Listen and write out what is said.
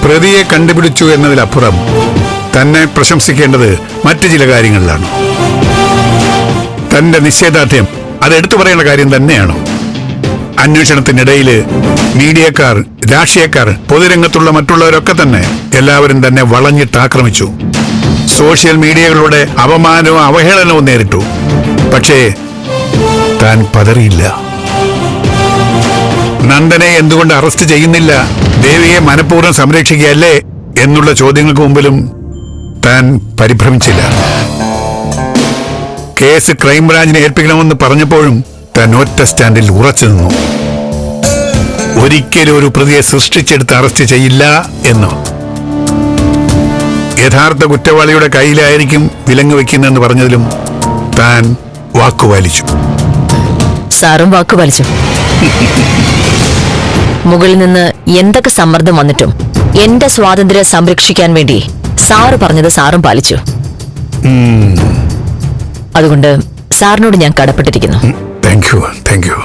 പ്രതിയെ കണ്ടുപിടിച്ചു എന്നതിലപ്പുറം തന്നെ പ്രശംസിക്കേണ്ടത് മറ്റു ചില കാര്യങ്ങളിലാണ്. തന്റെ നിശ്ചയദാർഢ്യം അതെടുത്തു പറയേണ്ട കാര്യം തന്നെയാണോ? അന്വേഷണത്തിനിടയിൽ മീഡിയക്കാർ, രാഷ്ട്രീയക്കാർ, പൊതുരംഗത്തുള്ള മറ്റുള്ളവരൊക്കെ തന്നെ എല്ലാവരും തന്നെ വളഞ്ഞിട്ട് ആക്രമിച്ചു. സോഷ്യൽ മീഡിയകളുടെ അപമാനവും അവഹേളനവും നേരിട്ടു. പക്ഷേ താൻ പതറിയില്ല. നന്ദനെ എന്തുകൊണ്ട് അറസ്റ്റ് ചെയ്യുന്നില്ല, ദേവിയെ മനഃപൂർവ്വം സംരക്ഷിക്കുകയല്ലേ എന്നുള്ള ചോദ്യങ്ങൾക്ക് മുമ്പിലും താൻ പരിഭ്രമിച്ചില്ല. കേസ് ക്രൈംബ്രാഞ്ചിനെ ഏൽപ്പിക്കണമെന്ന് പറഞ്ഞപ്പോഴും താൻ ഒറ്റ സ്റ്റാൻഡിൽ ഉറച്ചു നിന്നു. ഒരിക്കലും ഒരു പ്രതിയെ സൃഷ്ടിച്ചെടുത്ത് അറസ്റ്റ് ചെയ്യില്ല എന്ന്. യഥാർത്ഥ കുറ്റവാളിയുടെ കയ്യിലായിരിക്കും വിലങ്ങ് വെക്കുന്നെന്ന് പറഞ്ഞതിലും താൻ വാക്കുപാലിച്ചു. സാറും വാക്കുപാലിച്ചു. മുകളിൽ നിന്ന് എന്തൊക്കെ സമ്മർദ്ദം വന്നിട്ടും എന്റെ സ്വാതന്ത്ര്യം സംരക്ഷിക്കാൻ വേണ്ടി സാറ് പറഞ്ഞത് സാറും പാലിച്ചു. അതുകൊണ്ട് സാറിനോട് ഞാൻ കടപ്പെട്ടിരിക്കുന്നു. Thank you.